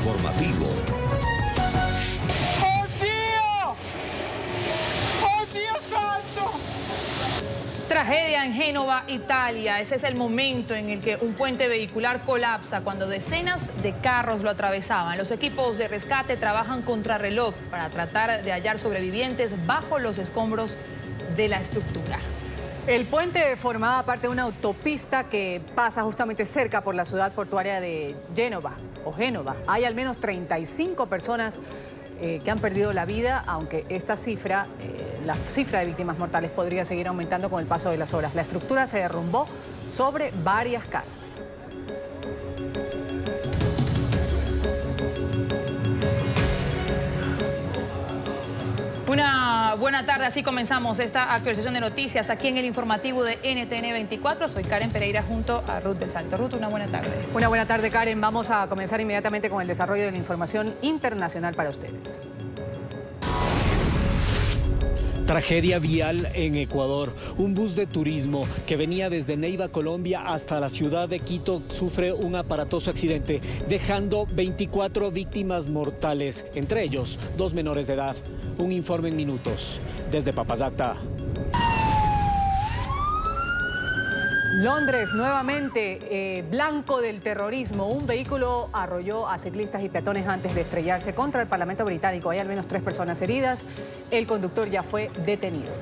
informativo. ¡Oh, Dios! ¡Oh, Dios santo! Tragedia en Génova, Italia. Ese es el momento en el que un puente vehicular colapsa cuando decenas de carros lo atravesaban. Los equipos de rescate trabajan contrarreloj para tratar de hallar sobrevivientes bajo los escombros de la estructura. El puente formaba parte de una autopista que pasa justamente cerca por la ciudad portuaria de Génova. Hay al menos 35 personas que han perdido la vida, aunque esta cifra, la cifra de víctimas mortales podría seguir aumentando con el paso de las horas. La estructura se derrumbó sobre varias casas. Una buena tarde, así comenzamos esta actualización de noticias aquí en el informativo de NTN 24. Soy Karen Pereira junto a Ruth del Salto. Ruth, una buena tarde. Una buena tarde, Karen. Vamos a comenzar inmediatamente con el desarrollo de la información internacional para ustedes. Tragedia vial en Ecuador. Un bus de turismo que venía desde Neiva, Colombia, hasta la ciudad de Quito sufre un aparatoso accidente, dejando 24 víctimas mortales, entre ellos 2 menores de edad. Un informe en minutos desde Papayacta. Londres, nuevamente blanco del terrorismo. Un vehículo arrolló a ciclistas y peatones antes de estrellarse contra el Parlamento británico. Hay al menos 3 personas heridas. El conductor ya fue detenido.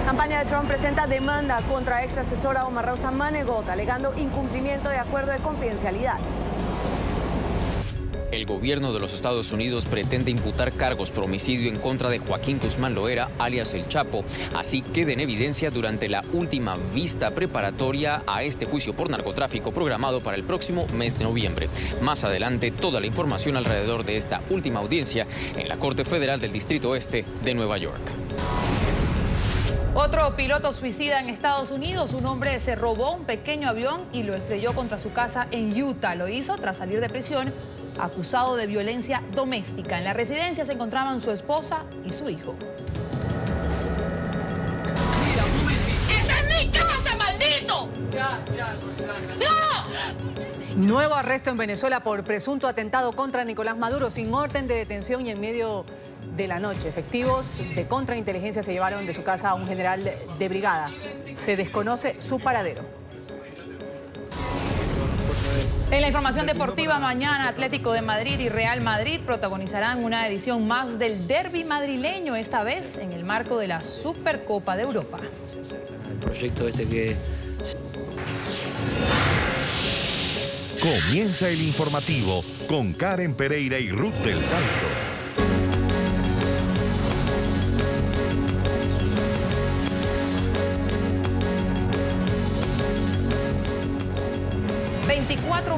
Campaña de Trump presenta demanda contra ex asesora Omar Rosa Manegot, alegando incumplimiento de acuerdo de confidencialidad. El gobierno de los Estados Unidos pretende imputar cargos por homicidio en contra de Joaquín Guzmán Loera, alias El Chapo. Así queda en evidencia durante la última vista preparatoria a este juicio por narcotráfico programado para el próximo mes de noviembre. Más adelante, toda la información alrededor de esta última audiencia en la Corte Federal del Distrito Este de Nueva York. Otro piloto suicida en Estados Unidos. Un hombre se robó un pequeño avión y lo estrelló contra su casa en Utah. Lo hizo tras salir de prisión, acusado de violencia doméstica. En la residencia se encontraban su esposa y su hijo. ¡Esta es mi casa, maldito! ¡No! Nuevo arresto en Venezuela por presunto atentado contra Nicolás Maduro sin orden de detención y en medio de la noche. Efectivos de contrainteligencia se llevaron de su casa a un general de brigada. Se desconoce su paradero. En la información deportiva, mañana Atlético de Madrid y Real Madrid protagonizarán una edición más del derbi madrileño, esta vez en el marco de la Supercopa de Europa. El proyecto que... Comienza el informativo con Karen Pereira y Ruth del Salto.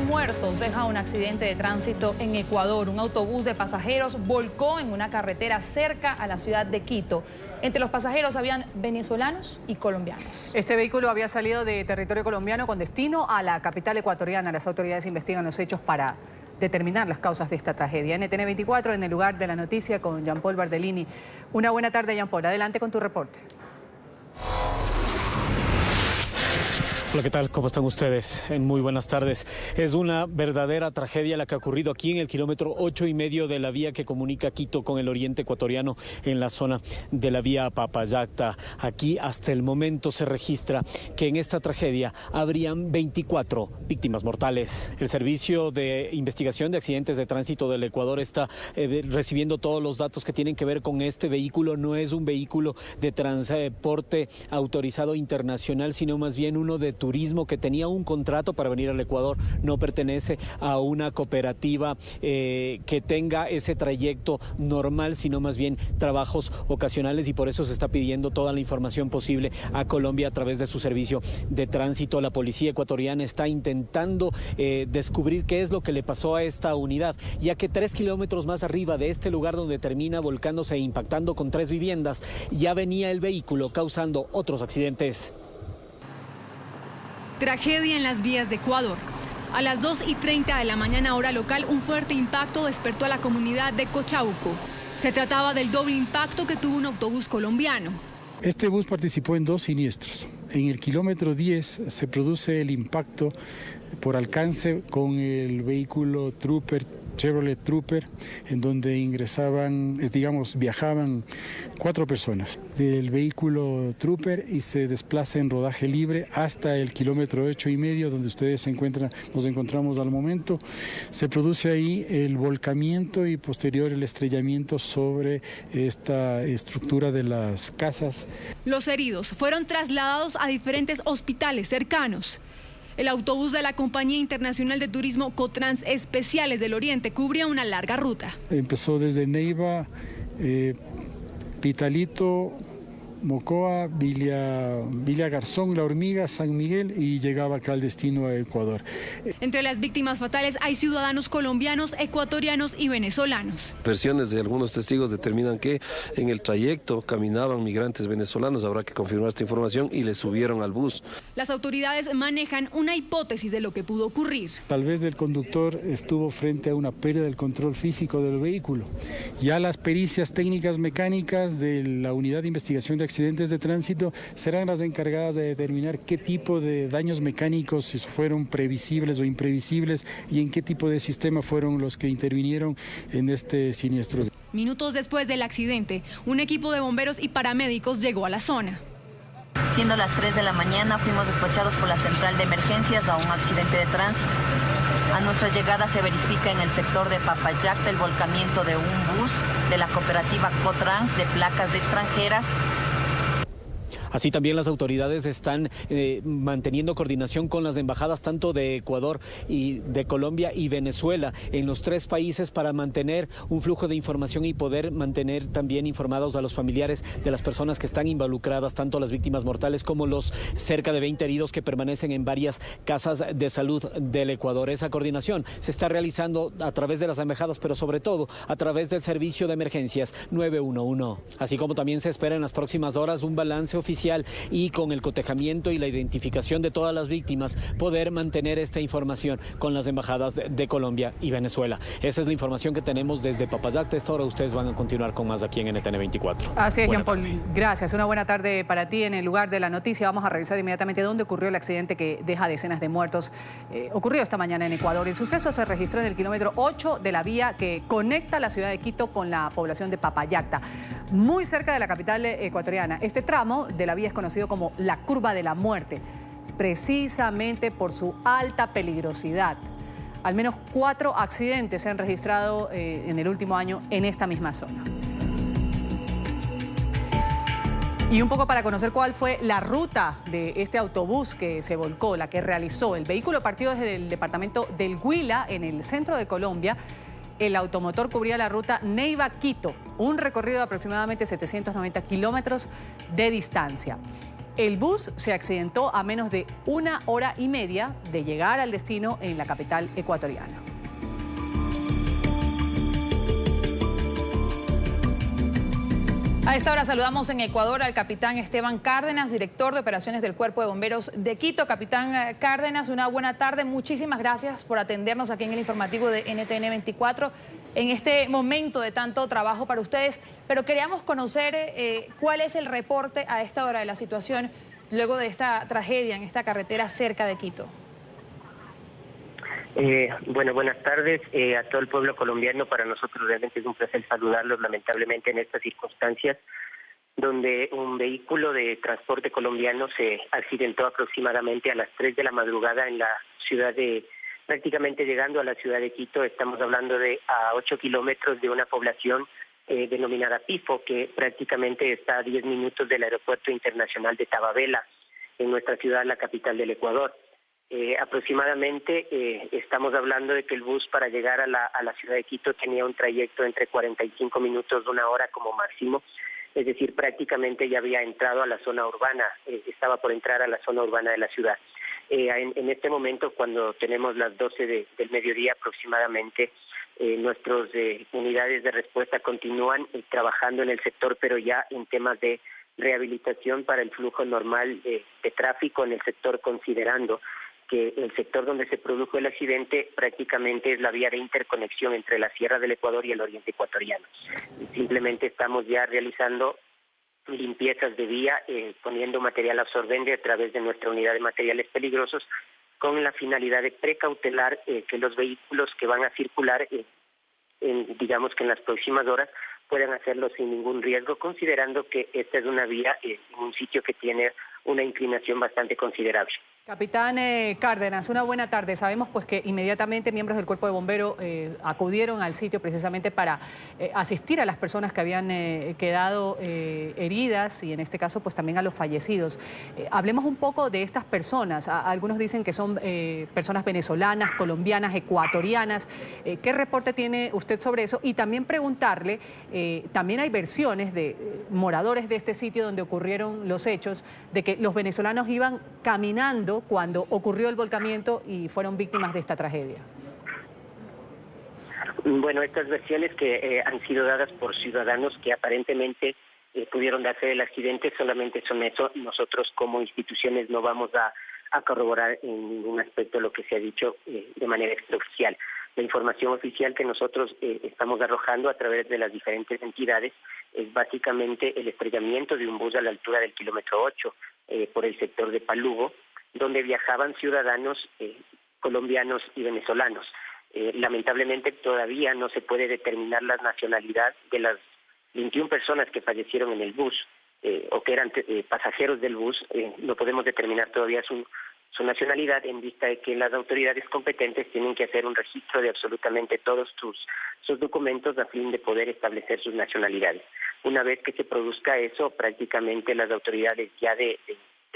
Muertos deja un accidente de tránsito en Ecuador. Un autobús de pasajeros volcó en una carretera cerca a la ciudad de Quito. Entre los pasajeros habían venezolanos y colombianos. Este vehículo había salido de territorio colombiano con destino a la capital ecuatoriana. Las autoridades investigan los hechos para determinar las causas de esta tragedia. NTN 24 en el lugar de la noticia con Jean Paul Bardellini. Una buena tarde, Jean Paul. Adelante con tu reporte. Hola, ¿qué tal? ¿Cómo están ustedes? Muy buenas tardes. Es una verdadera tragedia la que ha ocurrido aquí en el kilómetro 8,5 de la vía que comunica Quito con el oriente ecuatoriano en la zona de la vía Papayacta. Aquí hasta el momento se registra que en esta tragedia habrían 24 víctimas mortales. El Servicio de Investigación de Accidentes de Tránsito del Ecuador está recibiendo todos los datos que tienen que ver con este vehículo. No es un vehículo de transporte autorizado internacional, sino más bien uno de turismo que tenía un contrato para venir al Ecuador. No pertenece a una cooperativa que tenga ese trayecto normal, sino más bien trabajos ocasionales, y por eso se está pidiendo toda la información posible a Colombia a través de su servicio de tránsito. La policía ecuatoriana está intentando descubrir qué es lo que le pasó a esta unidad, ya que 3 kilómetros más arriba de este lugar donde termina volcándose e impactando con 3 viviendas, ya venía el vehículo causando otros accidentes. Tragedia en las vías de Ecuador. A las 2:30 de la mañana hora local, un fuerte impacto despertó a la comunidad de Cochauco. Se trataba del doble impacto que tuvo un autobús colombiano. Este bus participó en 2 siniestros. En el kilómetro 10 se produce el impacto por alcance con el vehículo Chevrolet Trooper, en donde viajaban 4 personas del vehículo Trooper y se desplaza en rodaje libre hasta el kilómetro 8,5, donde ustedes nos encontramos al momento. Se produce ahí el volcamiento y posterior el estrellamiento sobre esta estructura de las casas. Los heridos fueron trasladados a diferentes hospitales cercanos. El autobús de la Compañía Internacional de Turismo Cotrans Especiales del Oriente cubría una larga ruta. Empezó desde Neiva, Pitalito, Mocoa, Villa Garzón, La Hormiga, San Miguel y llegaba acá al destino a Ecuador. Entre las víctimas fatales hay ciudadanos colombianos, ecuatorianos y venezolanos. Versiones de algunos testigos determinan que en el trayecto caminaban migrantes venezolanos, habrá que confirmar esta información, y le subieron al bus. Las autoridades manejan una hipótesis de lo que pudo ocurrir. Tal vez el conductor estuvo frente a una pérdida del control físico del vehículo. Ya las pericias técnicas mecánicas de la Unidad de Investigación de Accidentes de Tránsito serán las encargadas de determinar qué tipo de daños mecánicos, si fueron previsibles o imprevisibles, y en qué tipo de sistema fueron los que intervinieron en este siniestro. Minutos después del accidente, un equipo de bomberos y paramédicos llegó a la zona. Siendo las 3 de la mañana, fuimos despachados por la central de emergencias a un accidente de tránsito. A nuestra llegada se verifica en el sector de Papayacta el volcamiento de un bus de la cooperativa Cotrans de placas extranjeras. Así también las autoridades están manteniendo coordinación con las embajadas tanto de Ecuador y de Colombia y Venezuela en los 3 países para mantener un flujo de información y poder mantener también informados a los familiares de las personas que están involucradas, tanto las víctimas mortales como los cerca de 20 heridos que permanecen en varias casas de salud del Ecuador. Esa coordinación se está realizando a través de las embajadas, pero sobre todo a través del servicio de emergencias 911. Así como también se espera en las próximas horas un balance oficial y con el cotejamiento y la identificación de todas las víctimas poder mantener esta información con las embajadas de Colombia y Venezuela. Esa es la información que tenemos desde Papayacta. Esta hora ustedes van a continuar con más aquí en NTN 24. Así es, Jean Paul. Gracias. Una buena tarde para ti. En el lugar de la noticia vamos a revisar inmediatamente dónde ocurrió el accidente que deja decenas de muertos. Ocurrió esta mañana en Ecuador. El suceso se registró en el kilómetro 8 de la vía que conecta la ciudad de Quito con la población de Papayacta, muy cerca de la capital ecuatoriana. Este tramo de la vía es conocido como la curva de la muerte, precisamente por su alta peligrosidad. Al menos 4 accidentes se han registrado en el último año en esta misma zona. Y un poco para conocer cuál fue la ruta de este autobús que se volcó, la que realizó. El vehículo partió desde el departamento del Huila, en el centro de Colombia. El automotor cubría la ruta Neiva-Quito, un recorrido de aproximadamente 790 kilómetros de distancia. El bus se accidentó a menos de 1 hora y media de llegar al destino en la capital ecuatoriana. A esta hora saludamos en Ecuador al capitán Esteban Cárdenas, director de operaciones del Cuerpo de Bomberos de Quito. Capitán Cárdenas, una buena tarde. Muchísimas gracias por atendernos aquí en el informativo de NTN 24 en este momento de tanto trabajo para ustedes. Pero queríamos conocer cuál es el reporte a esta hora de la situación luego de esta tragedia en esta carretera cerca de Quito. Bueno, buenas tardes a todo el pueblo colombiano. Para nosotros realmente es un placer saludarlos, lamentablemente en estas circunstancias, donde un vehículo de transporte colombiano se accidentó aproximadamente a las 3 de la madrugada en la ciudad de, prácticamente llegando a la ciudad de Quito. Estamos hablando de a 8 kilómetros de una población denominada Pifo, que prácticamente está a 10 minutos del aeropuerto internacional de Tababela, en nuestra ciudad, la capital del Ecuador. Aproximadamente estamos hablando de que el bus para llegar a la ciudad de Quito tenía un trayecto entre 45 minutos a 1 hora como máximo, es decir, prácticamente ya había entrado a la zona urbana, estaba por entrar a la zona urbana de la ciudad. En este momento, cuando tenemos las 12 del mediodía aproximadamente, nuestras unidades de respuesta continúan trabajando en el sector, pero ya en temas de rehabilitación para el flujo normal de tráfico en el sector, considerando que el sector donde se produjo el accidente prácticamente es la vía de interconexión entre la Sierra del Ecuador y el oriente ecuatoriano. Simplemente estamos ya realizando limpiezas de vía, poniendo material absorbente a través de nuestra unidad de materiales peligrosos, con la finalidad de precautelar que los vehículos que van a circular, digamos que en las próximas horas, puedan hacerlo sin ningún riesgo, considerando que esta es una vía en un sitio que tiene una inclinación bastante considerable. Capitán Cárdenas, una buena tarde. Sabemos pues que inmediatamente miembros del Cuerpo de Bomberos acudieron al sitio precisamente para asistir a las personas que habían quedado heridas y en este caso pues también a los fallecidos. Hablemos un poco de estas personas. Algunos dicen que son personas venezolanas, colombianas, ecuatorianas. ¿Qué reporte tiene usted sobre eso? Y también preguntarle, también hay versiones de moradores de este sitio donde ocurrieron los hechos, de que los venezolanos iban caminando cuando ocurrió el volcamiento y fueron víctimas de esta tragedia. Bueno, estas versiones que han sido dadas por ciudadanos que aparentemente pudieron darse el accidente solamente son eso. Nosotros como instituciones no vamos a corroborar en ningún aspecto lo que se ha dicho de manera extraoficial. La información oficial que nosotros estamos arrojando a través de las diferentes entidades es básicamente el estrellamiento de un bus a la altura del kilómetro 8 por el sector de Palugo, donde viajaban ciudadanos colombianos y venezolanos. Lamentablemente todavía no se puede determinar la nacionalidad de las 21 personas que fallecieron en el bus o que eran pasajeros del bus. No podemos determinar todavía su nacionalidad, en vista de que las autoridades competentes tienen que hacer un registro de absolutamente todos sus documentos a fin de poder establecer sus nacionalidades. Una vez que se produzca eso, prácticamente las autoridades ya de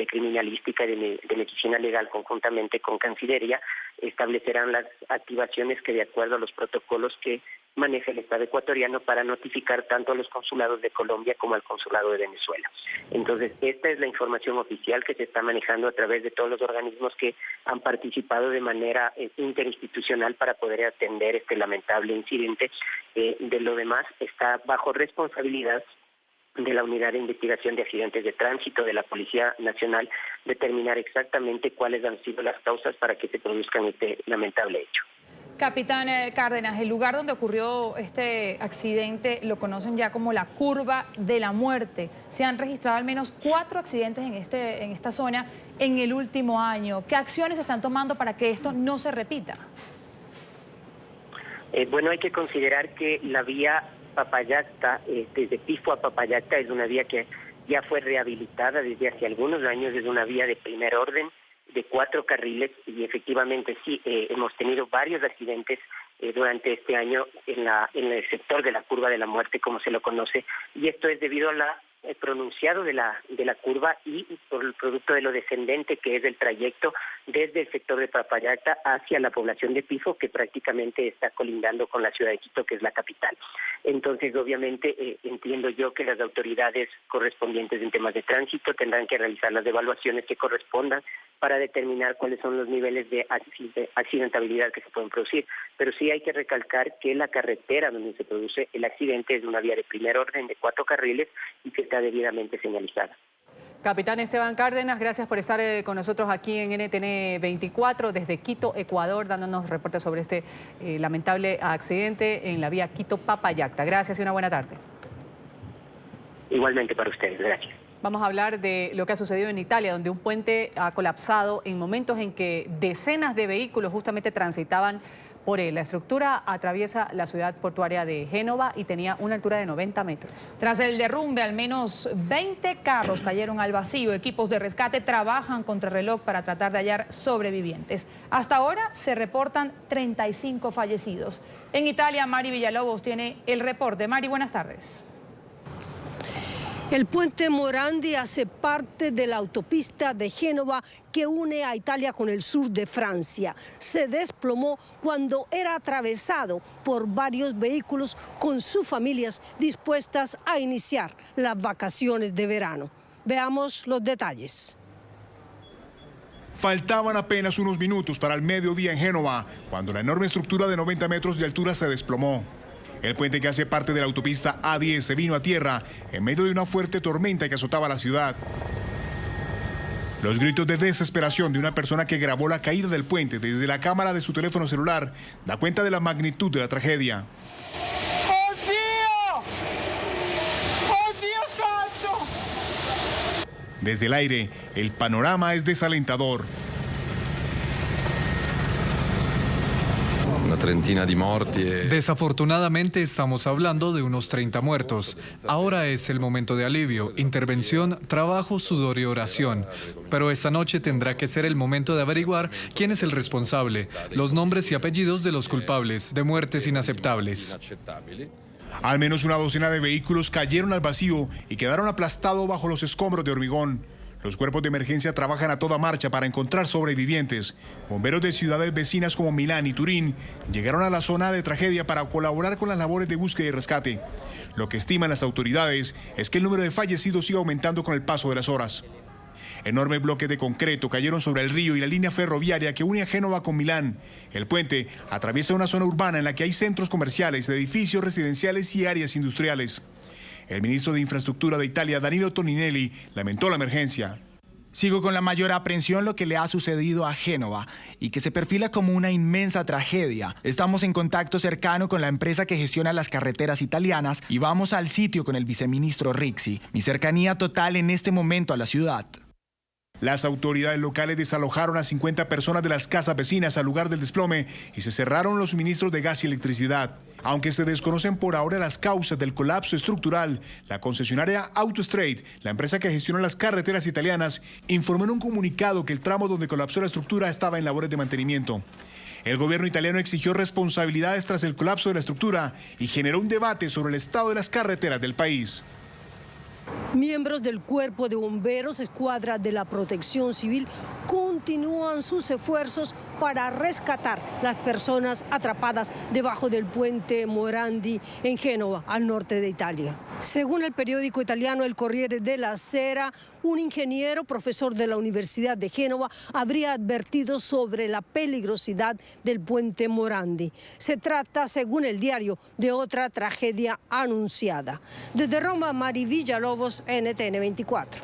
criminalística y de medicina legal, conjuntamente con Cancillería, establecerán las activaciones que, de acuerdo a los protocolos que maneja el Estado ecuatoriano, para notificar tanto a los consulados de Colombia como al consulado de Venezuela. Entonces, esta es la información oficial que se está manejando a través de todos los organismos que han participado de manera interinstitucional para poder atender este lamentable incidente. De lo demás, está bajo responsabilidad de la Unidad de Investigación de Accidentes de Tránsito de la Policía Nacional determinar exactamente cuáles han sido las causas para que se produzcan este lamentable hecho. Capitán Cárdenas, el lugar donde ocurrió este accidente lo conocen ya como la curva de la muerte. Se han registrado al menos 4 accidentes en esta zona en el último año. ¿Qué acciones se están tomando para que esto no se repita? Bueno, hay que considerar que la vía Papayacta, desde Pifo a Papayacta, es una vía que ya fue rehabilitada desde hace algunos años, es una vía de primer orden, de 4 carriles, y efectivamente sí, hemos tenido varios accidentes durante este año en el sector de la curva de la muerte, como se lo conoce, y esto es debido a el pronunciado de la curva y por el producto de lo descendente que es el trayecto desde el sector de Papayacta hacia la población de Pifo, que prácticamente está colindando con la ciudad de Quito, que es la capital. Entonces, obviamente, entiendo yo que las autoridades correspondientes en temas de tránsito tendrán que realizar las evaluaciones que correspondan para determinar cuáles son los niveles de accidentabilidad que se pueden producir. Pero sí hay que recalcar que la carretera donde se produce el accidente es una vía de primer orden de 4 carriles y que está debidamente señalizada. Capitán Esteban Cárdenas, gracias por estar con nosotros aquí en NTN 24 desde Quito, Ecuador, dándonos reportes sobre este lamentable accidente en la vía Quito-Papayacta. Gracias y una buena tarde. Igualmente para ustedes, gracias. Vamos a hablar de lo que ha sucedido en Italia, donde un puente ha colapsado en momentos en que decenas de vehículos justamente transitaban por él. La estructura atraviesa la ciudad portuaria de Génova y tenía una altura de 90 metros. Tras el derrumbe, al menos 20 carros cayeron al vacío. Equipos de rescate trabajan contra reloj para tratar de hallar sobrevivientes. Hasta ahora se reportan 35 fallecidos. En Italia, Mari Villalobos tiene el reporte. Mari, buenas tardes. El puente Morandi hace parte de la autopista de Génova que une a Italia con el sur de Francia. Se desplomó cuando era atravesado por varios vehículos con sus familias dispuestas a iniciar las vacaciones de verano. Veamos los detalles. Faltaban apenas unos minutos para el mediodía en Génova, cuando la enorme estructura de 90 metros de altura se desplomó. El puente que hace parte de la autopista A10 se vino a tierra en medio de una fuerte tormenta que azotaba la ciudad. Los gritos de desesperación de una persona que grabó la caída del puente desde la cámara de su teléfono celular da cuenta de la magnitud de la tragedia. ¡Oh, Dios! ¡Oh, Dios santo! Desde el aire, el panorama es desalentador. Una trentina de muertos. Desafortunadamente estamos hablando de unos 30 muertos. Ahora es el momento de alivio, intervención, trabajo, sudor y oración. Pero esta noche tendrá que ser el momento de averiguar quién es el responsable, los nombres y apellidos de los culpables de muertes inaceptables. Al menos una docena de vehículos cayeron al vacío y quedaron aplastados bajo los escombros de hormigón. Los cuerpos de emergencia trabajan a toda marcha para encontrar sobrevivientes. Bomberos de ciudades vecinas como Milán y Turín llegaron a la zona de tragedia para colaborar con las labores de búsqueda y rescate. Lo que estiman las autoridades es que el número de fallecidos sigue aumentando con el paso de las horas. Enormes bloques de concreto cayeron sobre el río y la línea ferroviaria que une a Génova con Milán. El puente atraviesa una zona urbana en la que hay centros comerciales, edificios residenciales y áreas industriales. El ministro de Infraestructura de Italia, Danilo Toninelli, lamentó la emergencia. Sigo con la mayor aprensión lo que le ha sucedido a Génova y que se perfila como una inmensa tragedia. Estamos en contacto cercano con la empresa que gestiona las carreteras italianas y vamos al sitio con el viceministro Rixi. Mi cercanía total en este momento a la ciudad. Las autoridades locales desalojaron a 50 personas de las casas vecinas al lugar del desplome y se cerraron los suministros de gas y electricidad. Aunque se desconocen por ahora las causas del colapso estructural, la concesionaria Autostrade, la empresa que gestiona las carreteras italianas, informó en un comunicado que el tramo donde colapsó la estructura estaba en labores de mantenimiento. El gobierno italiano exigió responsabilidades tras el colapso de la estructura y generó un debate sobre el estado de las carreteras del país. Miembros del Cuerpo de Bomberos, Escuadra de la Protección Civil, continúan sus esfuerzos para rescatar las personas atrapadas debajo del puente Morandi en Génova, al norte de Italia. Según el periódico italiano El Corriere della Sera, un ingeniero, profesor de la Universidad de Génova, habría advertido sobre la peligrosidad del puente Morandi. Se trata, según el diario, de otra tragedia anunciada. Desde Roma, Mari Villalobos, NTN 24.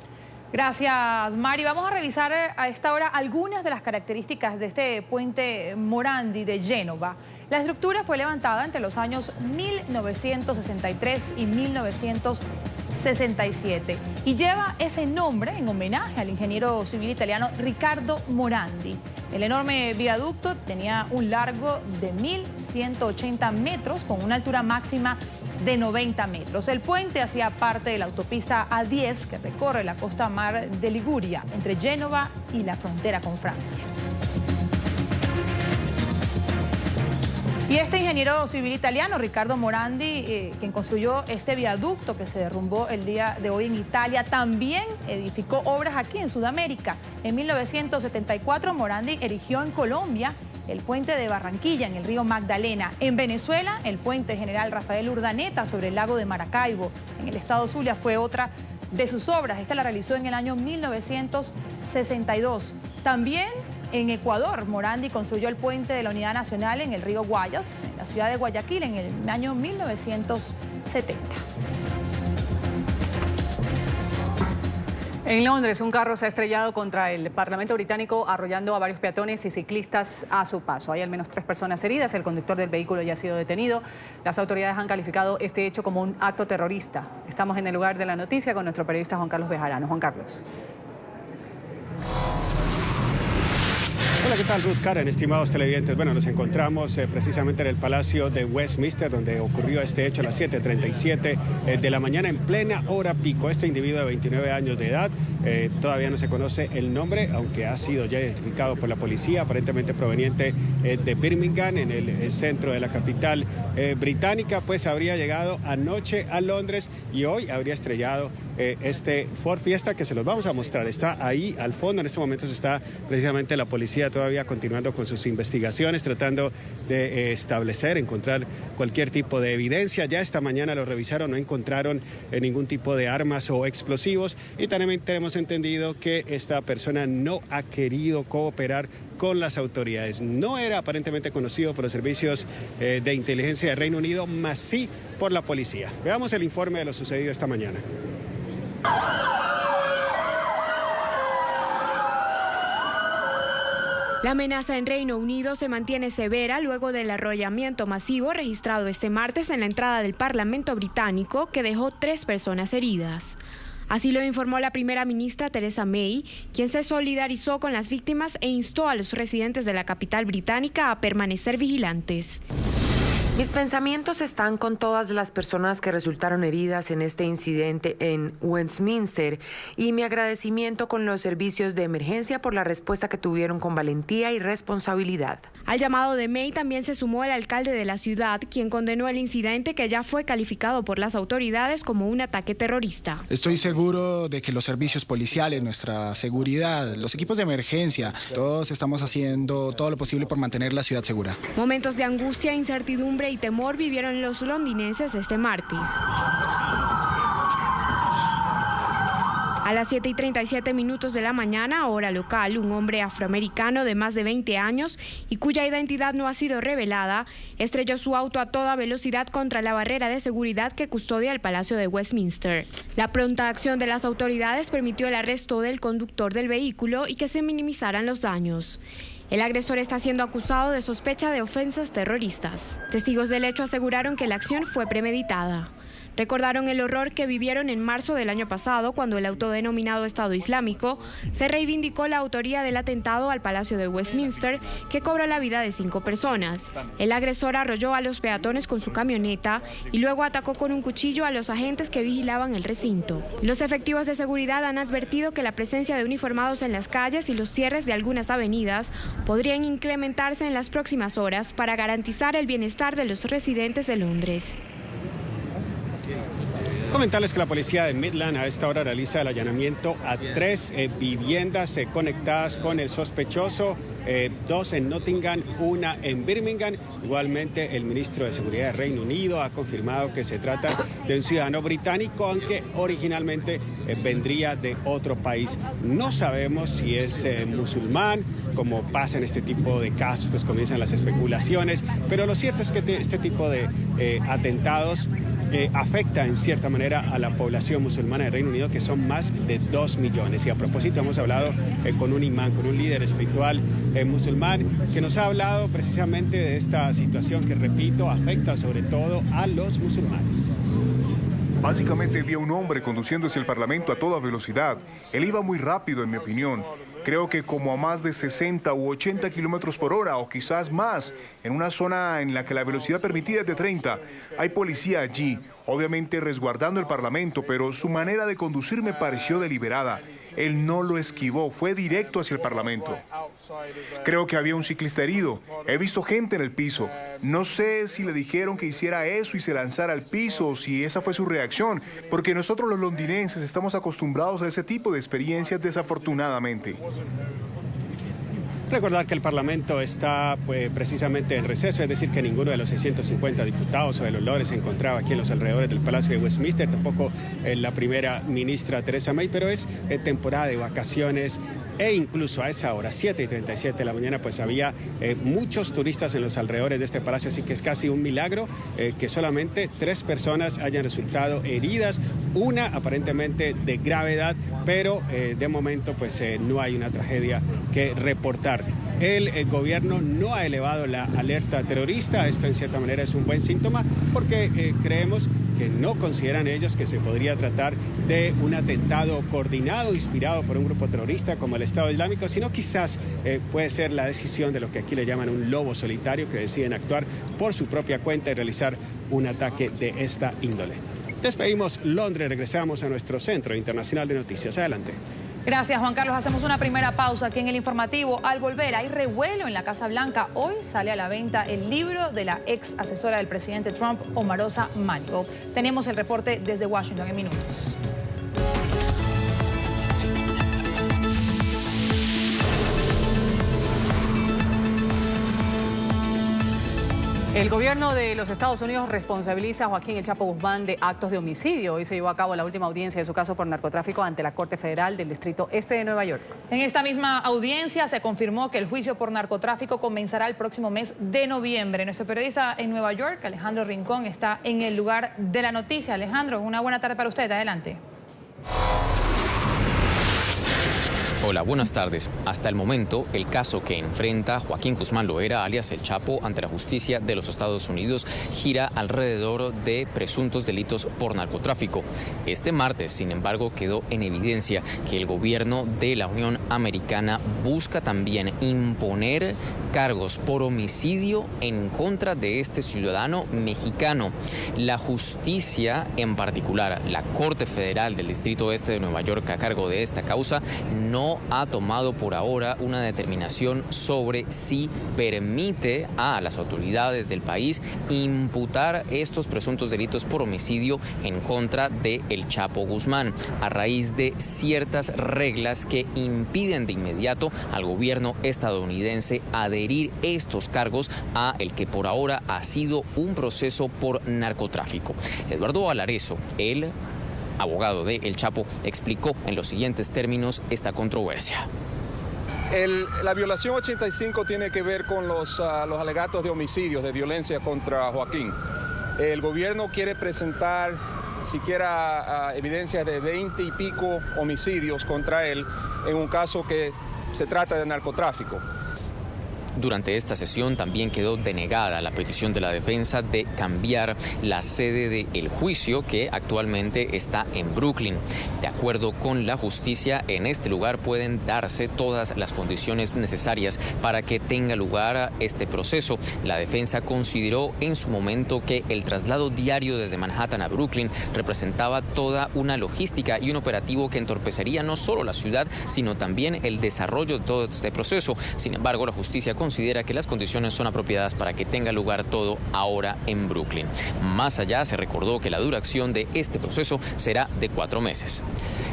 Gracias, Mari. Vamos a revisar a esta hora algunas de las características de este puente Morandi de Génova. La estructura fue levantada entre los años 1963 y 1967 y lleva ese nombre en homenaje al ingeniero civil italiano Riccardo Morandi. El enorme viaducto tenía un largo de 1.180 metros con una altura máxima de 90 metros. El puente hacía parte de la autopista A10 que recorre la costa mar de Liguria entre Génova y la frontera con Francia. Y este ingeniero civil italiano, Riccardo Morandi, quien construyó este viaducto que se derrumbó el día de hoy en Italia, también edificó obras aquí en Sudamérica. En 1974, Morandi erigió en Colombia el puente de Barranquilla en el río Magdalena. En Venezuela, el puente General Rafael Urdaneta sobre el lago de Maracaibo, en el estado Zulia, fue otra de sus obras. Esta la realizó en el año 1962. También en Ecuador, Morandi construyó el puente de la Unidad Nacional en el río Guayas, en la ciudad de Guayaquil, en el año 1970. En Londres, un carro se ha estrellado contra el Parlamento británico, arrollando a varios peatones y ciclistas a su paso. Hay al menos 3 personas heridas. El conductor del vehículo ya ha sido detenido. Las autoridades han calificado este hecho como un acto terrorista. Estamos en el lugar de la noticia con nuestro periodista Juan Carlos Bejarano. Juan Carlos. Hola, ¿qué tal, Ruth? Karen, estimados televidentes. Bueno, nos encontramos precisamente en el Palacio de Westminster, donde ocurrió este hecho a las 7:37 de la mañana, en plena hora pico. Este individuo de 29 años de edad, todavía no se conoce el nombre, aunque ha sido ya identificado por la policía, aparentemente proveniente de Birmingham, en el centro de la capital británica, pues habría llegado anoche a Londres y hoy habría estrellado este Ford Fiesta, que se los vamos a mostrar. Está ahí al fondo. En este momento se está precisamente la policía todavía continuando con sus investigaciones, tratando de encontrar cualquier tipo de evidencia. Ya esta mañana lo revisaron, no encontraron ningún tipo de armas o explosivos, y también tenemos entendido que esta persona no ha querido cooperar con las autoridades. No era aparentemente conocido por los servicios de inteligencia de Reino Unido, más sí por la policía. Veamos el informe de lo sucedido esta mañana. La amenaza en Reino Unido se mantiene severa luego del arrollamiento masivo registrado este martes en la entrada del Parlamento británico, que dejó 3 personas heridas. Así lo informó la primera ministra Theresa May, quien se solidarizó con las víctimas e instó a los residentes de la capital británica a permanecer vigilantes. Mis pensamientos están con todas las personas que resultaron heridas en este incidente en Westminster y mi agradecimiento con los servicios de emergencia por la respuesta que tuvieron con valentía y responsabilidad. Al llamado de May también se sumó el alcalde de la ciudad, quien condenó el incidente que ya fue calificado por las autoridades como un ataque terrorista. Estoy seguro de que los servicios policiales, nuestra seguridad, los equipos de emergencia, todos estamos haciendo todo lo posible por mantener la ciudad segura. Momentos de angustia, incertidumbre y temor vivieron los londinenses este martes. A las 7:37 de la mañana, hora local, un hombre afroamericano de más de 20 años y cuya identidad no ha sido revelada, estrelló su auto a toda velocidad contra la barrera de seguridad que custodia el Palacio de Westminster. La pronta acción de las autoridades permitió el arresto del conductor del vehículo y que se minimizaran los daños. El agresor está siendo acusado de sospecha de ofensas terroristas. Testigos del hecho aseguraron que la acción fue premeditada. Recordaron el horror que vivieron en marzo del año pasado cuando el autodenominado Estado Islámico se reivindicó la autoría del atentado al Palacio de Westminster que cobró la vida de 5 personas. El agresor arrolló a los peatones con su camioneta y luego atacó con un cuchillo a los agentes que vigilaban el recinto. Los efectivos de seguridad han advertido que la presencia de uniformados en las calles y los cierres de algunas avenidas podrían incrementarse en las próximas horas para garantizar el bienestar de los residentes de Londres. Comentarles que la policía de Midland a esta hora realiza el allanamiento a 3 viviendas conectadas con el sospechoso, 2 en Nottingham, 1 en Birmingham. Igualmente, el ministro de Seguridad de Reino Unido ha confirmado que se trata de un ciudadano británico, aunque originalmente vendría de otro país. No sabemos si es musulmán, como pasa en este tipo de casos, pues comienzan las especulaciones, pero lo cierto es que este tipo de atentados afecta en cierta manera a la población musulmana de Reino Unido, que son más de 2 millones. Y a propósito, hemos hablado con un imán, con un líder espiritual musulmán, que nos ha hablado precisamente de esta situación que, repito, afecta sobre todo a los musulmanes. Básicamente vi a un hombre conduciendo hacia el Parlamento a toda velocidad. Él iba muy rápido, en mi opinión. Creo que como a más de 60 u 80 kilómetros por hora o quizás más, en una zona en la que la velocidad permitida es de 30. Hay policía allí, obviamente resguardando el Parlamento, pero su manera de conducir me pareció deliberada. Él no lo esquivó, fue directo hacia el Parlamento. Creo que había un ciclista herido. He visto gente en el piso. No sé si le dijeron que hiciera eso y se lanzara al piso o si esa fue su reacción, porque nosotros los londinenses estamos acostumbrados a ese tipo de experiencias, desafortunadamente. Recordar que el Parlamento está precisamente en receso, es decir, que ninguno de los 650 diputados o de los lores se encontraba aquí en los alrededores del Palacio de Westminster, tampoco la primera ministra Theresa May, pero es temporada de vacaciones e incluso a esa hora, 7:37 de la mañana, pues había muchos turistas en los alrededores de este palacio, así que es casi un milagro que solamente 3 personas hayan resultado heridas, una aparentemente de gravedad, pero de momento pues no hay una tragedia que reportar. El gobierno no ha elevado la alerta terrorista. Esto en cierta manera es un buen síntoma porque creemos que no consideran ellos que se podría tratar de un atentado coordinado, inspirado por un grupo terrorista como el Estado Islámico, sino quizás puede ser la decisión de lo que aquí le llaman un lobo solitario, que deciden actuar por su propia cuenta y realizar un ataque de esta índole. Despedimos Londres, regresamos a nuestro Centro Internacional de Noticias. Adelante. Gracias, Juan Carlos. Hacemos una primera pausa aquí en el informativo. Al volver, hay revuelo en la Casa Blanca. Hoy sale a la venta el libro de la ex asesora del presidente Trump, Omarosa Manigault. Tenemos el reporte desde Washington en minutos. El gobierno de los Estados Unidos responsabiliza a Joaquín El Chapo Guzmán de actos de homicidio. Hoy se llevó a cabo la última audiencia de su caso por narcotráfico ante la Corte Federal del Distrito Este de Nueva York. En esta misma audiencia se confirmó que el juicio por narcotráfico comenzará el próximo mes de noviembre. Nuestro periodista en Nueva York, Alejandro Rincón, está en el lugar de la noticia. Alejandro, una buena tarde para usted. Adelante. Hola, buenas tardes. Hasta el momento, el caso que enfrenta Joaquín Guzmán Loera, alias El Chapo, ante la justicia de los Estados Unidos, gira alrededor de presuntos delitos por narcotráfico. Este martes, sin embargo, quedó en evidencia que el gobierno de la Unión Americana busca también imponer cargos por homicidio en contra de este ciudadano mexicano. La justicia, en particular la Corte Federal del Distrito Este de Nueva York, a cargo de esta causa, no ha tomado por ahora una determinación sobre si permite a las autoridades del país imputar estos presuntos delitos por homicidio en contra de El Chapo Guzmán, a raíz de ciertas reglas que impiden de inmediato al gobierno estadounidense adherir estos cargos a el que por ahora ha sido un proceso por narcotráfico. Eduardo Alarezo, el abogado de El Chapo, explicó en los siguientes términos esta controversia. La violación 85 tiene que ver con los alegatos de homicidios, de violencia contra Joaquín. El gobierno quiere presentar siquiera evidencia de 20 y pico homicidios contra él en un caso que se trata de narcotráfico. Durante esta sesión también quedó denegada la petición de la defensa de cambiar la sede del juicio, que actualmente está en Brooklyn. De acuerdo con la justicia, en este lugar pueden darse todas las condiciones necesarias para que tenga lugar este proceso. La defensa consideró en su momento que el traslado diario desde Manhattan a Brooklyn representaba toda una logística y un operativo que entorpecería no solo la ciudad, sino también el desarrollo de todo este proceso. Sin embargo, la justicia considera que las condiciones son apropiadas para que tenga lugar todo ahora en Brooklyn. Más allá, se recordó que la duración de este proceso será de 4 meses.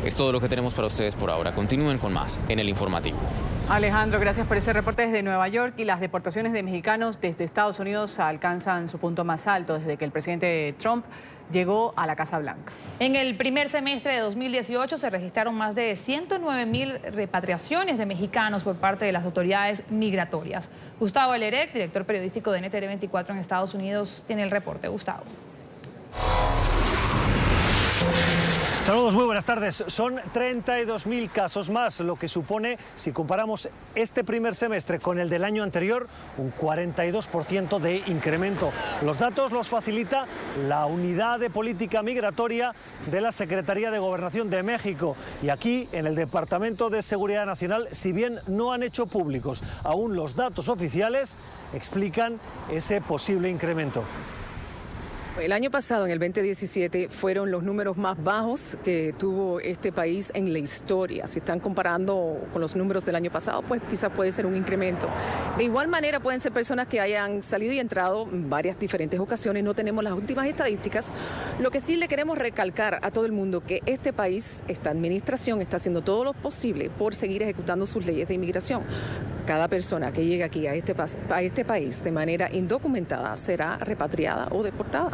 Es todo lo que tenemos para ustedes por ahora. Continúen con más en el informativo. Alejandro, gracias por ese reporte desde Nueva York. Y las deportaciones de mexicanos desde Estados Unidos alcanzan su punto más alto desde que el presidente Trump llegó a la Casa Blanca. En el primer semestre de 2018 se registraron más de 109,000 repatriaciones de mexicanos por parte de las autoridades migratorias. Gustavo Lerek, director periodístico de NTN 24 en Estados Unidos, tiene el reporte. Gustavo. Saludos, muy buenas tardes. Son 32.000 casos más, lo que supone, si comparamos este primer semestre con el del año anterior, un 42% de incremento. Los datos los facilita la Unidad de Política Migratoria de la Secretaría de Gobernación de México. Y aquí, en el Departamento de Seguridad Nacional, si bien no han hecho públicos aún los datos oficiales, explican ese posible incremento. El año pasado, en el 2017, fueron los números más bajos que tuvo este país en la historia. Si están comparando con los números del año pasado, pues quizás puede ser un incremento. De igual manera, pueden ser personas que hayan salido y entrado en varias diferentes ocasiones. No tenemos las últimas estadísticas. Lo que sí le queremos recalcar a todo el mundo que este país, esta administración, está haciendo todo lo posible por seguir ejecutando sus leyes de inmigración. Cada persona que llegue aquí a este país de manera indocumentada será repatriada o deportada.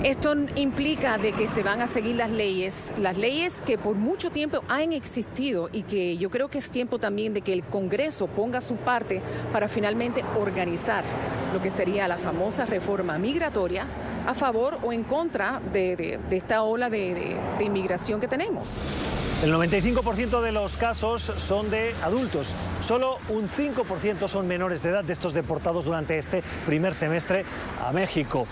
Esto implica de que se van a seguir las leyes que por mucho tiempo han existido y que yo creo que es tiempo también de que el Congreso ponga su parte para finalmente organizar lo que sería la famosa reforma migratoria a favor o en contra de esta ola de inmigración que tenemos. El 95% de los casos son de adultos. Solo un 5% son menores de edad de estos deportados durante este primer semestre a México.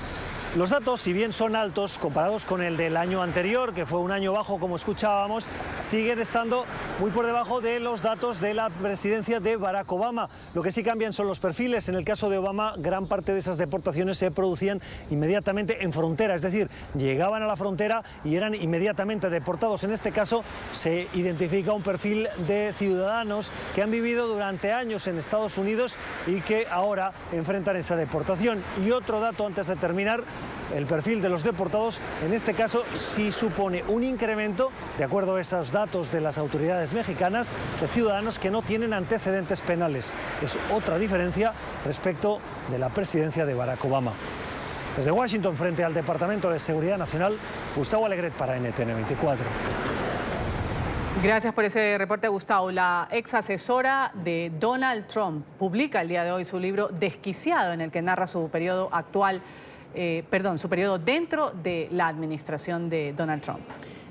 Los datos, si bien son altos comparados con el del año anterior, que fue un año bajo como escuchábamos, siguen estando muy por debajo de los datos de la presidencia de Barack Obama. Lo que sí cambian son los perfiles. En el caso de Obama, gran parte de esas deportaciones se producían inmediatamente en frontera, es decir, llegaban a la frontera y eran inmediatamente deportados. En este caso se identifica un perfil de ciudadanos que han vivido durante años en Estados Unidos y que ahora enfrentan esa deportación. Y otro dato antes de terminar: el perfil de los deportados, en este caso, sí supone un incremento, de acuerdo a esos datos de las autoridades mexicanas, de ciudadanos que no tienen antecedentes penales. Es otra diferencia respecto de la presidencia de Barack Obama. Desde Washington, frente al Departamento de Seguridad Nacional, Gustavo Alegret para NTN 24. Gracias por ese reporte, Gustavo. La ex asesora de Donald Trump publica el día de hoy su libro Desquiciado, en el que narra su periodo su periodo dentro de la administración de Donald Trump.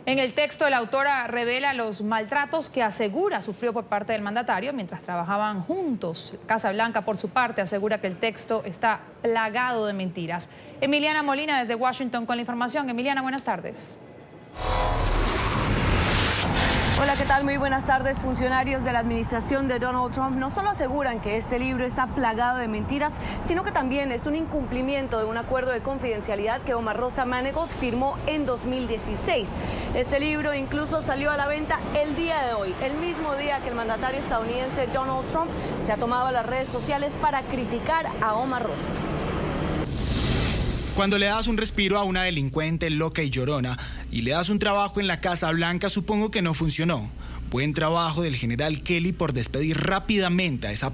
En el texto, la autora revela los maltratos que asegura sufrió por parte del mandatario mientras trabajaban juntos. Casa Blanca, por su parte, asegura que el texto está plagado de mentiras. Emiliana Molina desde Washington con la información. Emiliana, buenas tardes. Hola, ¿qué tal? Muy buenas tardes. Funcionarios de la administración de Donald Trump no solo aseguran que este libro está plagado de mentiras, sino que también es un incumplimiento de un acuerdo de confidencialidad que Omarosa Manigault firmó en 2016. Este libro incluso salió a la venta el día de hoy, el mismo día que el mandatario estadounidense Donald Trump se ha tomado a las redes sociales para criticar a Omarosa. Cuando le das un respiro a una delincuente loca y llorona y le das un trabajo en la Casa Blanca, supongo que no funcionó. Buen trabajo del general Kelly por despedir rápidamente a esa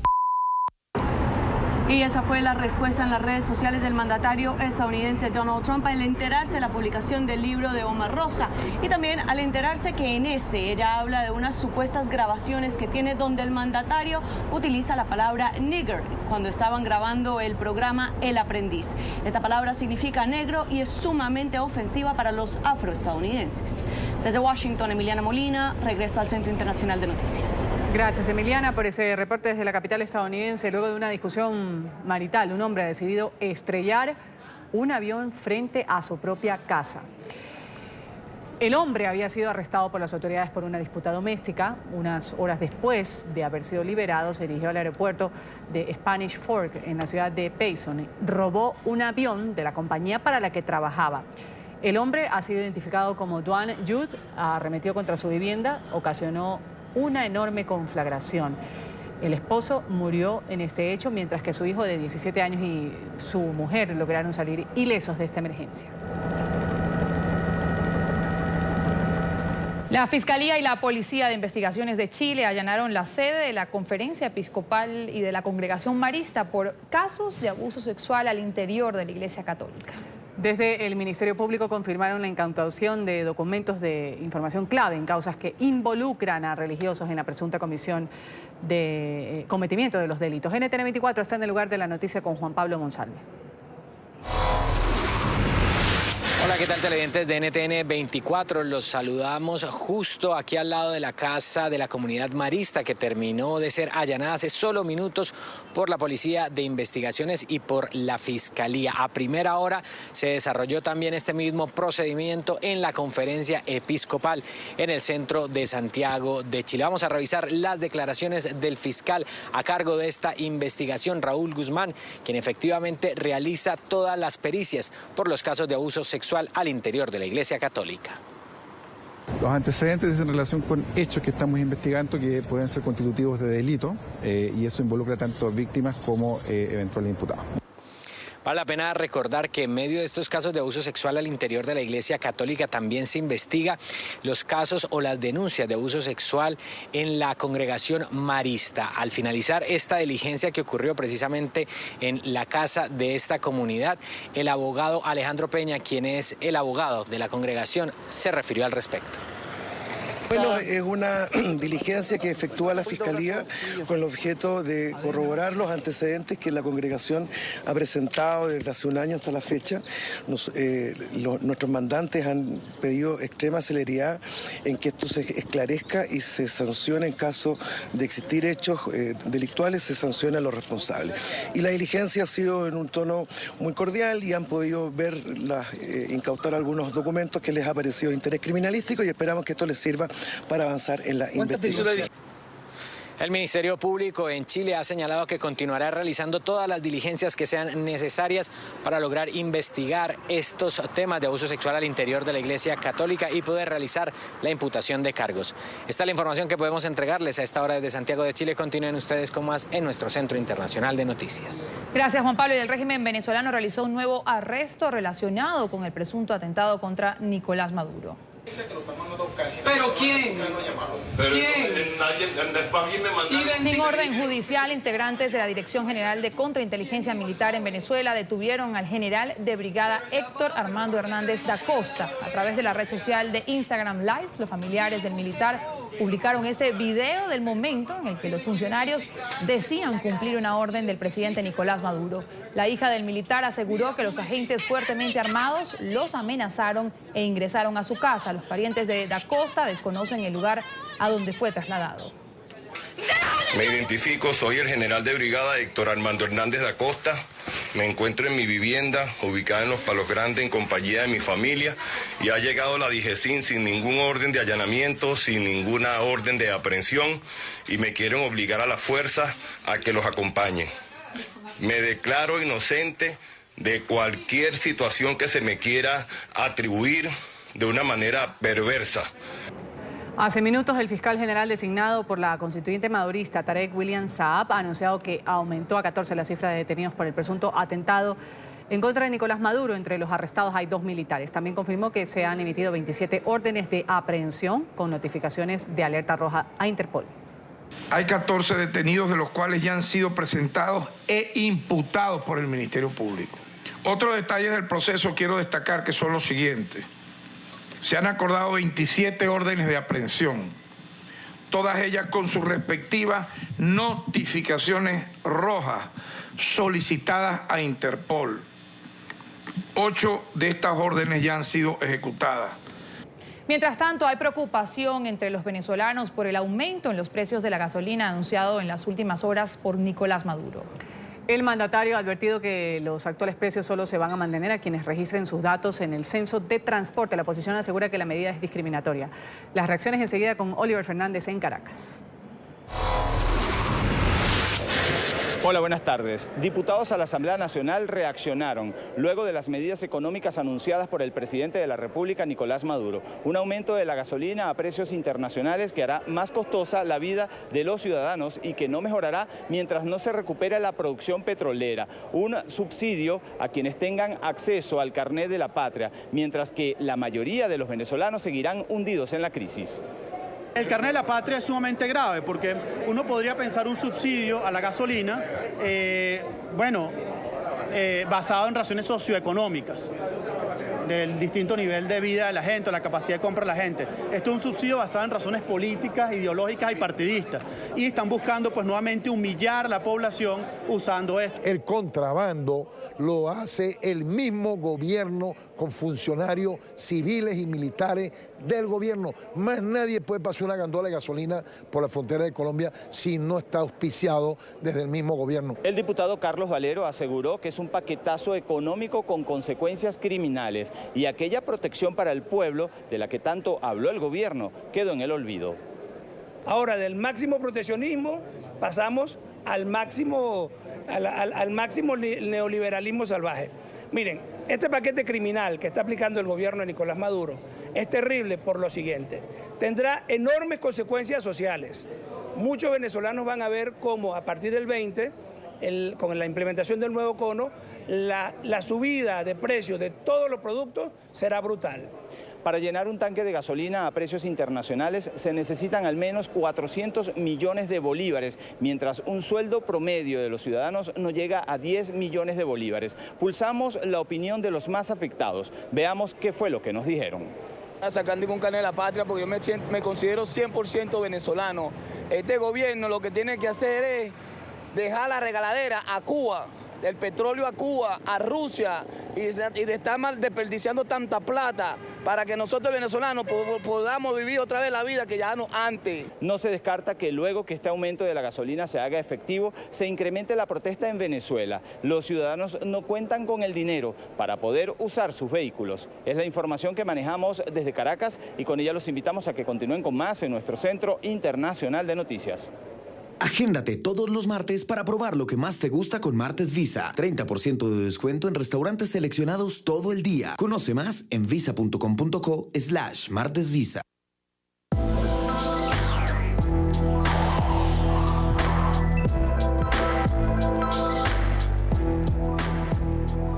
Y esa fue la respuesta en las redes sociales del mandatario estadounidense Donald Trump al enterarse de la publicación del libro de Omarosa y también al enterarse que en ella habla de unas supuestas grabaciones que tiene donde el mandatario utiliza la palabra nigger cuando estaban grabando el programa El Aprendiz. Esta palabra significa negro y es sumamente ofensiva para los afroestadounidenses. Desde Washington, Emiliana Molina, regreso al Centro Internacional de Noticias. Gracias, Emiliana, por ese reporte desde la capital estadounidense. Luego de una discusión marital, un hombre ha decidido estrellar un avión frente a su propia casa. El hombre había sido arrestado por las autoridades por una disputa doméstica. Unas horas después de haber sido liberado, se dirigió al aeropuerto de Spanish Fork, en la ciudad de Payson. Robó un avión de la compañía para la que trabajaba. El hombre ha sido identificado como Duane Judd, arremetió contra su vivienda, ocasionó una enorme conflagración. El esposo murió en este hecho, mientras que su hijo de 17 años y su mujer lograron salir ilesos de esta emergencia. La Fiscalía y la Policía de Investigaciones de Chile allanaron la sede de la Conferencia Episcopal y de la Congregación Marista por casos de abuso sexual al interior de la Iglesia Católica. Desde el Ministerio Público confirmaron la incautación de documentos de información clave en causas que involucran a religiosos en la presunta comisión de cometimiento de los delitos. NTN 24 está en el lugar de la noticia con Juan Pablo Monsalve. Hola, ¿qué tal, televidentes de NTN 24? Los saludamos justo aquí al lado de la casa de la comunidad marista que terminó de ser allanada hace solo minutos por la Policía de Investigaciones y por la Fiscalía. A primera hora se desarrolló también este mismo procedimiento en la Conferencia Episcopal en el centro de Santiago de Chile. Vamos a revisar las declaraciones del fiscal a cargo de esta investigación, Raúl Guzmán, quien efectivamente realiza todas las pericias por los casos de abuso sexual al interior de la Iglesia Católica. Los antecedentes es en relación con hechos que estamos investigando que pueden ser constitutivos de delito y eso involucra tanto a víctimas como eventuales imputados. Vale la pena recordar que en medio de estos casos de abuso sexual al interior de la Iglesia Católica también se investiga los casos o las denuncias de abuso sexual en la congregación marista. Al finalizar esta diligencia que ocurrió precisamente en la casa de esta comunidad, el abogado Alejandro Peña, quien es el abogado de la congregación, se refirió al respecto. Bueno, es una diligencia que efectúa la Fiscalía con el objeto de corroborar los antecedentes que la congregación ha presentado desde hace un año hasta la fecha. Nuestros mandantes han pedido extrema celeridad en que esto se esclarezca y se sancione en caso de existir hechos delictuales, se sancione a los responsables. Y la diligencia ha sido en un tono muy cordial y han podido incautar algunos documentos que les ha parecido de interés criminalístico y esperamos que esto les sirva para avanzar en la investigación. El Ministerio Público en Chile ha señalado que continuará realizando todas las diligencias que sean necesarias para lograr investigar estos temas de abuso sexual al interior de la Iglesia Católica y poder realizar la imputación de cargos. Esta es la información que podemos entregarles a esta hora desde Santiago de Chile. Continúen ustedes con más en nuestro Centro Internacional de Noticias. Gracias, Juan Pablo. Y el régimen venezolano realizó un nuevo arresto relacionado con el presunto atentado contra Nicolás Maduro. ¿Pero quién? Sin orden judicial, integrantes de la Dirección General de Contrainteligencia Militar en Venezuela detuvieron al general de brigada Héctor Armando Hernández da Costa. A través de la red social de Instagram Live, los familiares del militar publicaron este video del momento en el que los funcionarios decían cumplir una orden del presidente Nicolás Maduro. La hija del militar aseguró que los agentes fuertemente armados los amenazaron e ingresaron a su casa. Los parientes de Da Costa desconocen el lugar a donde fue trasladado. Me identifico, soy el general de brigada Héctor Armando Hernández da Costa. Me encuentro en mi vivienda, ubicada en Los Palos Grandes, en compañía de mi familia, y ha llegado la DIGESIN sin ningún orden de allanamiento, sin ninguna orden de aprehensión, y me quieren obligar a la fuerza a que los acompañen. Me declaro inocente de cualquier situación que se me quiera atribuir de una manera perversa. Hace minutos el fiscal general designado por la constituyente madurista Tarek William Saab ha anunciado que aumentó a 14 la cifra de detenidos por el presunto atentado en contra de Nicolás Maduro. Entre los arrestados hay 2 militares. También confirmó que se han emitido 27 órdenes de aprehensión con notificaciones de alerta roja a Interpol. Hay 14 detenidos, de los cuales ya han sido presentados e imputados por el Ministerio Público. Otros detalles del proceso quiero destacar, que son los siguientes. Se han acordado 27 órdenes de aprehensión, todas ellas con sus respectivas notificaciones rojas solicitadas a Interpol. 8 de estas órdenes ya han sido ejecutadas. Mientras tanto, hay preocupación entre los venezolanos por el aumento en los precios de la gasolina anunciado en las últimas horas por Nicolás Maduro. El mandatario ha advertido que los actuales precios solo se van a mantener a quienes registren sus datos en el censo de transporte. La oposición asegura que la medida es discriminatoria. Las reacciones enseguida con Oliver Fernández en Caracas. Hola, buenas tardes. Diputados a la Asamblea Nacional reaccionaron luego de las medidas económicas anunciadas por el presidente de la República, Nicolás Maduro. Un aumento de la gasolina a precios internacionales que hará más costosa la vida de los ciudadanos y que no mejorará mientras no se recupere la producción petrolera. Un subsidio a quienes tengan acceso al carnet de la patria, mientras que la mayoría de los venezolanos seguirán hundidos en la crisis. El carnet de la patria es sumamente grave porque uno podría pensar un subsidio a la gasolina, basado en razones socioeconómicas, del distinto nivel de vida de la gente, o la capacidad de compra de la gente. Esto es un subsidio basado en razones políticas, ideológicas y partidistas. Y están buscando pues nuevamente humillar a la población usando esto. El contrabando lo hace el mismo gobierno con funcionarios civiles y militares del gobierno. Más nadie puede pasar una gandola de gasolina por la frontera de Colombia si no está auspiciado desde el mismo gobierno. El diputado Carlos Valero aseguró que es un paquetazo económico con consecuencias criminales y aquella protección para el pueblo de la que tanto habló el gobierno quedó en el olvido. Ahora, del máximo proteccionismo pasamos al máximo neoliberalismo salvaje. Miren, este paquete criminal que está aplicando el gobierno de Nicolás Maduro es terrible por lo siguiente. Tendrá enormes consecuencias sociales. Muchos venezolanos van a ver cómo a partir del 20, con la implementación del nuevo cono, la subida de precios de todos los productos será brutal. Para llenar un tanque de gasolina a precios internacionales se necesitan al menos 400 millones de bolívares, mientras un sueldo promedio de los ciudadanos no llega a 10 millones de bolívares. Pulsamos la opinión de los más afectados. Veamos qué fue lo que nos dijeron. Sacando un carnet de la patria porque yo me considero 100% venezolano. Este gobierno lo que tiene que hacer es dejar la regaladera a Cuba, el petróleo a Cuba, a Rusia, y de estar mal desperdiciando tanta plata para que nosotros venezolanos podamos vivir otra vez la vida que ya no antes. No se descarta que luego que este aumento de la gasolina se haga efectivo, se incremente la protesta en Venezuela. Los ciudadanos no cuentan con el dinero para poder usar sus vehículos. Es la información que manejamos desde Caracas y con ella los invitamos a que continúen con más en nuestro Centro Internacional de Noticias. Agéndate todos los martes para probar lo que más te gusta con Martes Visa. 30% de descuento en restaurantes seleccionados todo el día. Conoce más en visa.com.co/martesvisa.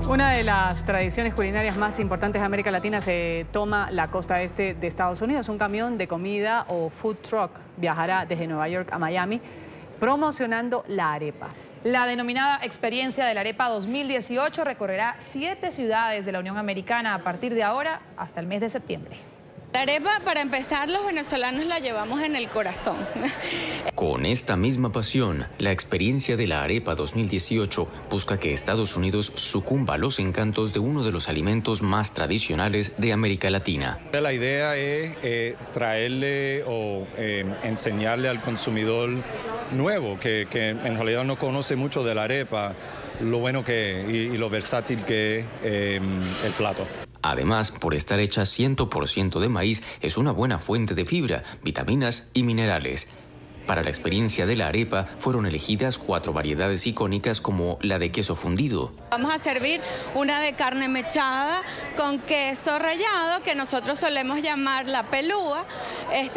Una de las tradiciones culinarias más importantes de América Latina se toma la costa este de Estados Unidos. Un camión de comida o food truck viajará desde Nueva York a Miami promocionando la arepa. La denominada Experiencia de la Arepa 2018 recorrerá 7 ciudades de la Unión Americana a partir de ahora hasta el mes de septiembre. La arepa, para empezar, los venezolanos la llevamos en el corazón. Con esta misma pasión, la experiencia de la Arepa 2018 busca que Estados Unidos sucumba a los encantos de uno de los alimentos más tradicionales de América Latina. La idea es traerle o enseñarle al consumidor nuevo, que en realidad no conoce mucho de la arepa, lo bueno que es y lo versátil que es el plato. Además, por estar hecha 100% de maíz, es una buena fuente de fibra, vitaminas y minerales. Para la experiencia de la arepa fueron elegidas 4 variedades icónicas como la de queso fundido. Vamos a servir una de carne mechada con queso rallado, que nosotros solemos llamar la pelúa.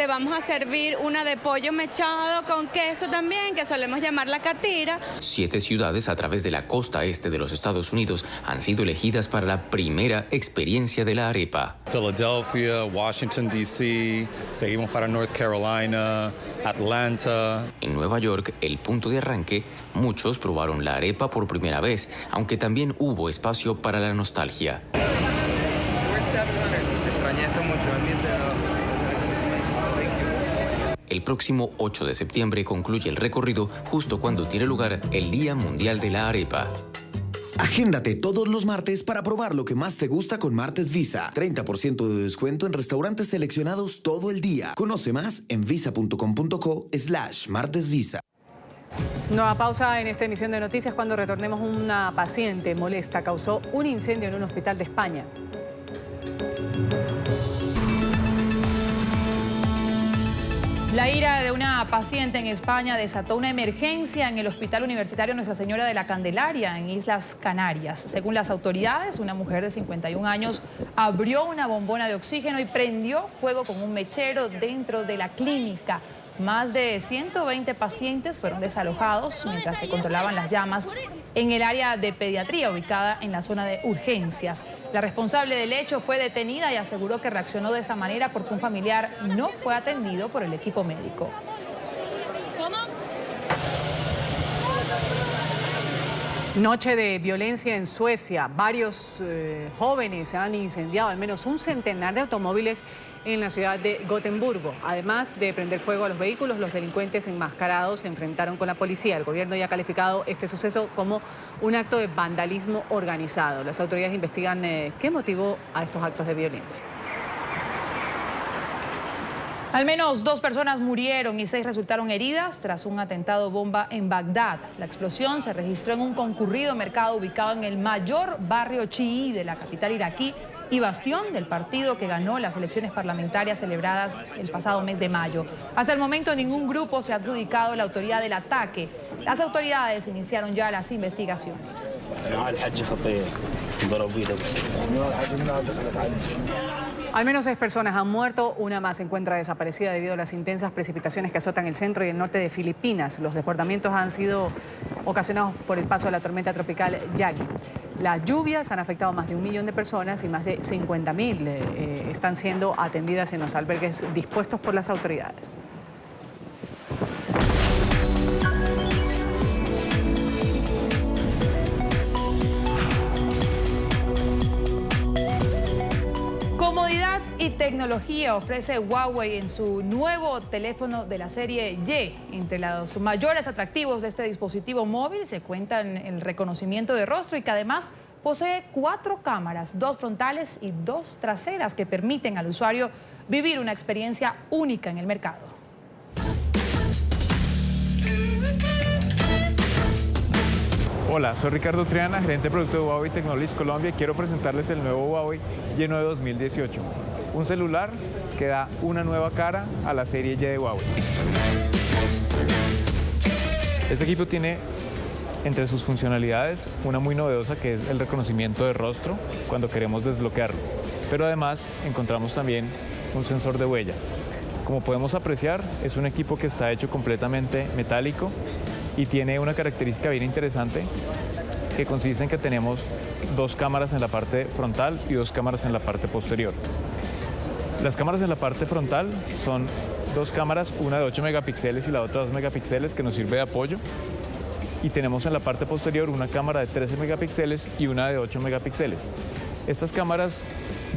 Vamos a servir una de pollo mechado con queso también, que solemos llamar la catira. 7 ciudades a través de la costa este de los Estados Unidos han sido elegidas para la primera experiencia de la arepa. Philadelphia, Washington, D.C., seguimos para North Carolina, Atlanta. En Nueva York, el punto de arranque, muchos probaron la arepa por primera vez, aunque también hubo espacio para la nostalgia. El próximo 8 de septiembre concluye el recorrido justo cuando tiene lugar el Día Mundial de la Arepa. Agéndate todos los martes para probar lo que más te gusta con Martes Visa. 30% de descuento en restaurantes seleccionados todo el día. Conoce más en visa.com.co/martesvisa. Nueva pausa en esta emisión de noticias. Cuando retornemos, una paciente molesta causó un incendio en un hospital de España. La ira de una paciente en España desató una emergencia en el Hospital Universitario Nuestra Señora de la Candelaria, en Islas Canarias. Según las autoridades, una mujer de 51 años abrió una bombona de oxígeno y prendió fuego con un mechero dentro de la clínica. Más de 120 pacientes fueron desalojados mientras se controlaban las llamas en el área de pediatría ubicada en la zona de urgencias. La responsable del hecho fue detenida y aseguró que reaccionó de esta manera porque un familiar no fue atendido por el equipo médico. Noche de violencia en Suecia. Varios jóvenes han incendiado al menos un centenar de automóviles en la ciudad de Gotemburgo. Además de prender fuego a los vehículos, los delincuentes enmascarados se enfrentaron con la policía. El gobierno ya ha calificado este suceso como un acto de vandalismo organizado. Las autoridades investigan qué motivó a estos actos de violencia. Al menos 2 personas murieron y 6 resultaron heridas tras un atentado bomba en Bagdad. La explosión se registró en un concurrido mercado ubicado en el mayor barrio chií de la capital iraquí y bastión del partido que ganó las elecciones parlamentarias celebradas el pasado mes de mayo. Hasta el momento ningún grupo se ha adjudicado la autoría del ataque. Las autoridades iniciaron ya las investigaciones. Al menos 6 personas han muerto, una más se encuentra desaparecida debido a las intensas precipitaciones que azotan el centro y el norte de Filipinas. Los desbordamientos han sido ocasionados por el paso de la tormenta tropical Yagi. Las lluvias han afectado a más de 1 millón de personas y más de 50.000 están siendo atendidas en los albergues dispuestos por las autoridades. Comodidad y tecnología ofrece Huawei en su nuevo teléfono de la serie Y. Entre los mayores atractivos de este dispositivo móvil se cuentan el reconocimiento de rostro y que además posee 4 cámaras, 2 frontales y 2 traseras que permiten al usuario vivir una experiencia única en el mercado. Hola, soy Ricardo Triana, gerente de producto de Huawei Technologies Colombia y quiero presentarles el nuevo Huawei Y9 2018. Un celular que da una nueva cara a la serie Y de Huawei. Este equipo tiene entre sus funcionalidades una muy novedosa que es el reconocimiento de rostro cuando queremos desbloquearlo. Pero además encontramos también un sensor de huella. Como podemos apreciar, es un equipo que está hecho completamente metálico y tiene una característica bien interesante que consiste en que tenemos 2 cámaras en la parte frontal y 2 cámaras en la parte posterior. Las cámaras en la parte frontal son 2 cámaras, una de 8 megapíxeles y la otra 2 megapíxeles que nos sirve de apoyo. y tenemos en la parte posterior una cámara de 13 megapíxeles y una de 8 megapíxeles. Estas cámaras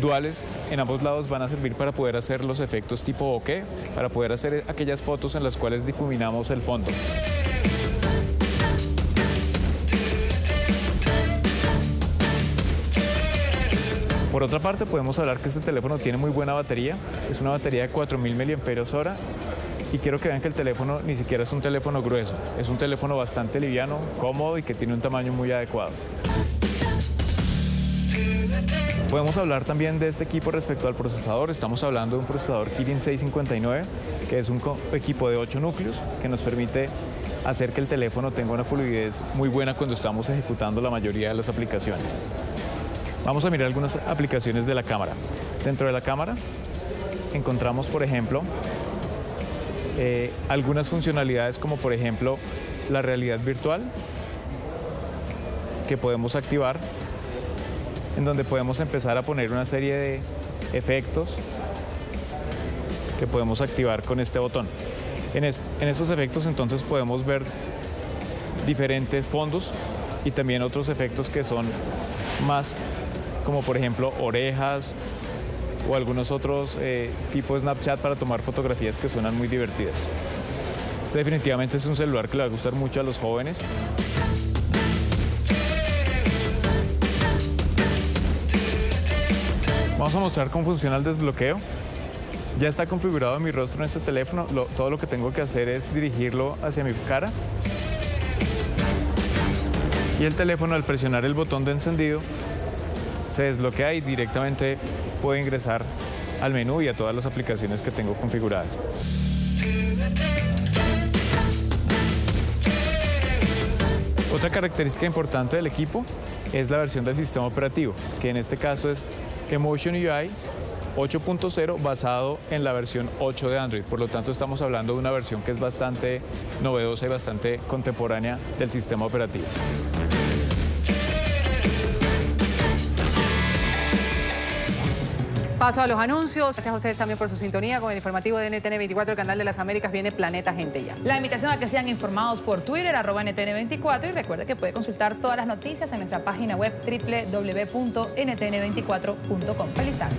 duales en ambos lados van a servir para poder hacer los efectos tipo bokeh, para poder hacer aquellas fotos en las cuales difuminamos el fondo. Por otra parte, podemos hablar que este teléfono tiene muy buena batería, es una batería de 4000 mAh y quiero que vean que el teléfono ni siquiera es un teléfono grueso, es un teléfono bastante liviano, cómodo y que tiene un tamaño muy adecuado. Podemos hablar también de este equipo respecto al procesador. Estamos hablando de un procesador Kirin 659, que es un equipo de 8 núcleos que nos permite hacer que el teléfono tenga una fluidez muy buena cuando estamos ejecutando la mayoría de las aplicaciones. Vamos a mirar algunas aplicaciones de la cámara. Dentro de la cámara encontramos, por ejemplo, algunas funcionalidades como por ejemplo la realidad virtual que podemos activar, en donde podemos empezar a poner una serie de efectos que podemos activar con este botón. En estos efectos entonces podemos ver diferentes fondos y también otros efectos que son más como por ejemplo orejas o algunos otros tipo Snapchat para tomar fotografías que suenan muy divertidas. Este definitivamente es un celular que le va a gustar mucho a los jóvenes. Vamos a mostrar cómo funciona el desbloqueo. Ya está configurado mi rostro en este teléfono. Todo lo que tengo que hacer es dirigirlo hacia mi cara. Y el teléfono, al presionar el botón de encendido, se desbloquea y directamente puedo ingresar al menú y a todas las aplicaciones que tengo configuradas. Otra característica importante del equipo es la versión del sistema operativo, que en este caso es Emotion UI 8.0 basado en la versión 8 de Android. Por lo tanto, estamos hablando de una versión que es bastante novedosa y bastante contemporánea del sistema operativo. Paso a los anuncios. Gracias a ustedes también por su sintonía con el informativo de NTN 24, el canal de las Américas. Viene Planeta Gente ya. La invitación a que sean informados por Twitter, @NTN24, y recuerde que puede consultar todas las noticias en nuestra página web www.ntn24.com. Feliz tarde.